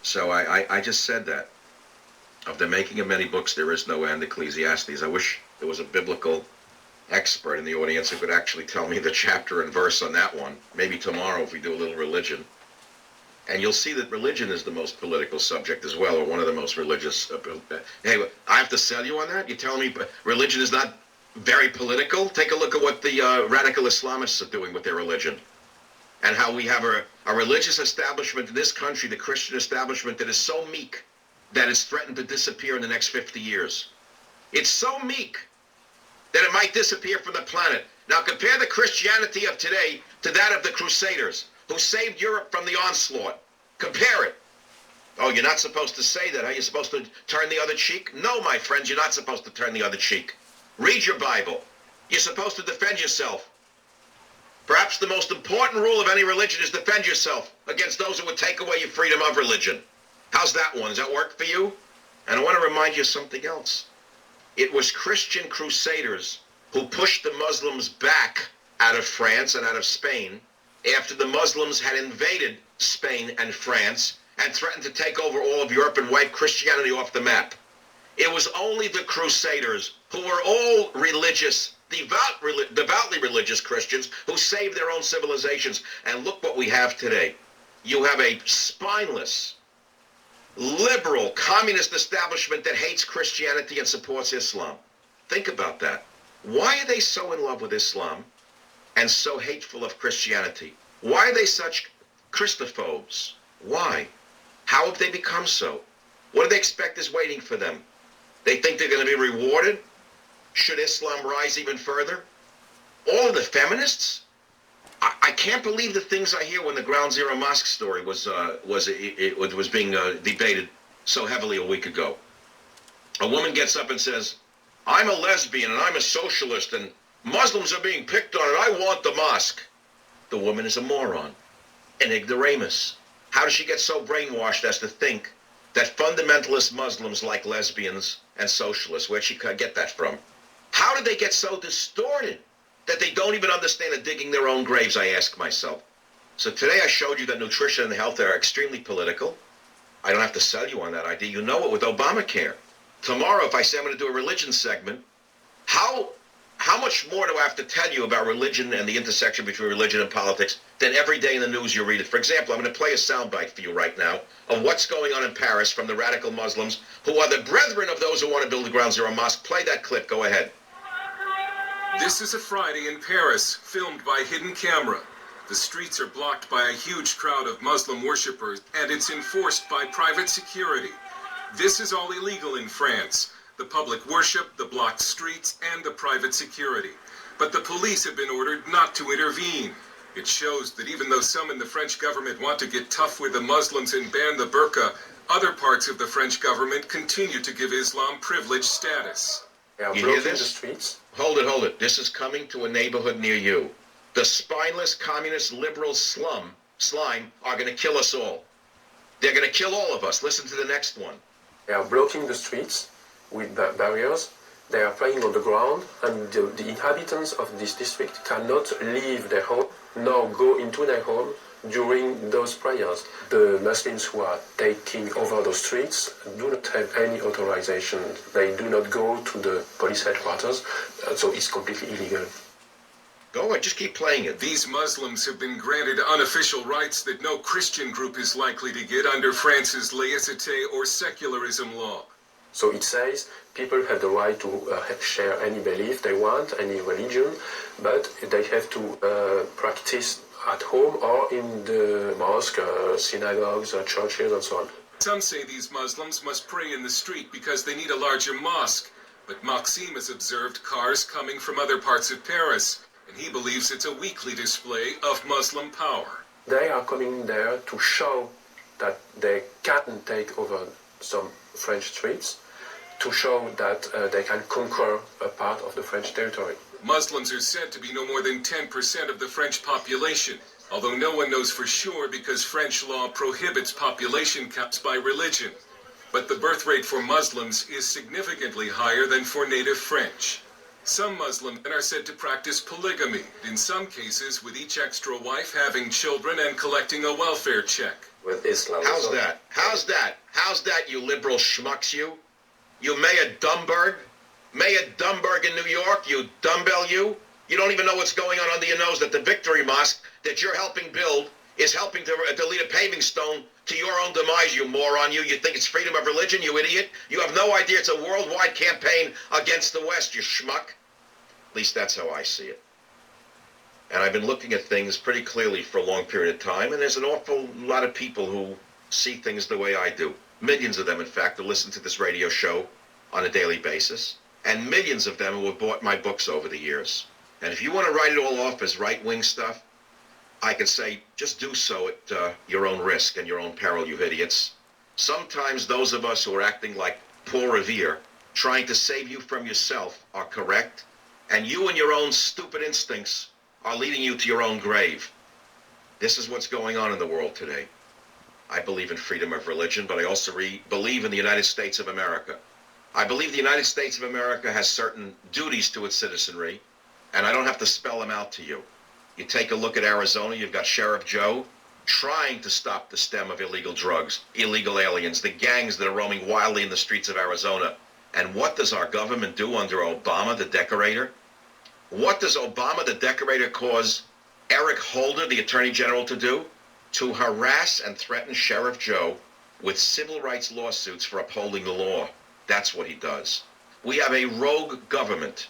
So I just said that. Of the making of many books, there is no end, Ecclesiastes. I wish there was a biblical expert in the audience who could actually tell me the chapter and verse on that one. Maybe tomorrow if we do a little religion. And you'll see that religion is the most political subject as well, or one of the most religious. Hey, I have to sell you on that? You're telling me religion is not very political? Take a look at what the radical Islamists are doing with their religion. And how we have a religious establishment in this country, the Christian establishment, that is so meek that it's threatened to disappear in the next 50 years. It's so meek that it might disappear from the planet. Now compare the Christianity of today to that of the Crusaders, who saved Europe from the onslaught. Compare it. Oh, you're not supposed to say that, huh? You're supposed to turn the other cheek? No, my friends, you're not supposed to turn the other cheek. Read your Bible. You're supposed to defend yourself. Perhaps the most important rule of any religion is defend yourself against those who would take away your freedom of religion. How's that one? Does that work for you? And I want to remind you of something else. It was Christian crusaders who pushed the Muslims back out of France and out of Spain after the Muslims had invaded Spain and France and threatened to take over all of Europe and wipe Christianity off the map. It was only the Crusaders, who were all religious, devoutly religious Christians, who saved their own civilizations. And look what we have today. You have a spineless, liberal, communist establishment that hates Christianity and supports Islam. Think about that. Why are they so in love with Islam and so hateful of Christianity? Why are they such Christophobes? Why? How have they become so? What do they expect is waiting for them? They think they're going to be rewarded? Should Islam rise even further? All of the feminists? I can't believe the things I hear when the Ground Zero Mosque story was being debated so heavily a week ago. A woman gets up and says, I'm a lesbian and I'm a socialist and Muslims are being picked on and I want the mosque. The woman is a moron, an ignoramus. How does she get so brainwashed as to think that fundamentalist Muslims like lesbians and socialists? Where'd she get that from? How did they get so distorted that they don't even understand the digging their own graves, I ask myself. So today I showed you that nutrition and health are extremely political. I don't have to sell you on that idea. You know it with Obamacare. Tomorrow, if I say I'm going to do a religion segment, how much more do I have to tell you about religion and the intersection between religion and politics than every day in the news you read it? For example, I'm going to play a soundbite for you right now of what's going on in Paris from the radical Muslims, who are the brethren of those who want to build the Ground Zero Mosque. Play that clip. Go ahead. This is a Friday in Paris, filmed by hidden camera. The streets are blocked by a huge crowd of Muslim worshippers, and it's enforced by private security. This is all illegal in France. The public worship, the blocked streets, and the private security. But the police have been ordered not to intervene. It shows that even though some in the French government want to get tough with the Muslims and ban the burqa, other parts of the French government continue to give Islam privileged status. You hear this? The streets. Hold it. This is coming to a neighborhood near you. The spineless, communist, liberal slime are going to kill us all. They're going to kill all of us. Listen to the next one. They are blocking the streets with the barriers. They are playing on the ground, and the inhabitants of this district cannot leave their home nor go into their home during those prayers. The Muslims who are taking over those streets do not have any authorization. They do not go to the police headquarters, so it's completely illegal. Go ahead, just keep playing it. These Muslims have been granted unofficial rights that no Christian group is likely to get under France's laïcité or secularism law. So it says people have the right to share any belief they want, any religion, but they have to practice at home or in the mosque, synagogues, churches, and so on. Some say these Muslims must pray in the street because they need a larger mosque, but Maxime has observed cars coming from other parts of Paris, and he believes it's a weekly display of Muslim power. They are coming there to show that they can take over some French streets, to show that they can conquer a part of the French territory. Muslims are said to be no more than 10% of the French population, although no one knows for sure because French law prohibits population caps by religion. But the birth rate for Muslims is significantly higher than for native French. Some Muslim men are said to practice polygamy, in some cases with each extra wife having children and collecting a welfare check. with Islam. How's So that? How's that? How's that, you liberal schmucks, you? You Mayor Dumberg? Mayor Dumberg in New York, you dumbbell you? You don't even know what's going on under your nose, that the Victory Mosque that you're helping build is helping to lead a paving stone to your own demise, you moron, you. You think it's freedom of religion, you idiot? You have no idea it's a worldwide campaign against the West, you schmuck. At least that's how I see it. And I've been looking at things pretty clearly for a long period of time, and there's an awful lot of people who see things the way I do. Millions of them, in fact, who listen to this radio show on a daily basis, and millions of them who have bought my books over the years. And if you want to write it all off as right-wing stuff, I can say, just do so at your own risk and your own peril, you idiots. Sometimes those of us who are acting like Paul Revere, trying to save you from yourself, are correct, and you and your own stupid instincts are leading you to your own grave. This is what's going on in the world today. I believe in freedom of religion, but I also believe in the United States of America. I believe the United States of America has certain duties to its citizenry, and I don't have to spell them out to you. You take a look at Arizona, you've got Sheriff Joe trying to stop the stem of illegal drugs, illegal aliens, the gangs that are roaming wildly in the streets of Arizona. And what does our government do under Obama, the decorator? What does Obama, the decorator, cause Eric Holder, the Attorney General, to do? To harass and threaten Sheriff Joe with civil rights lawsuits for upholding the law. That's what he does. We have a rogue government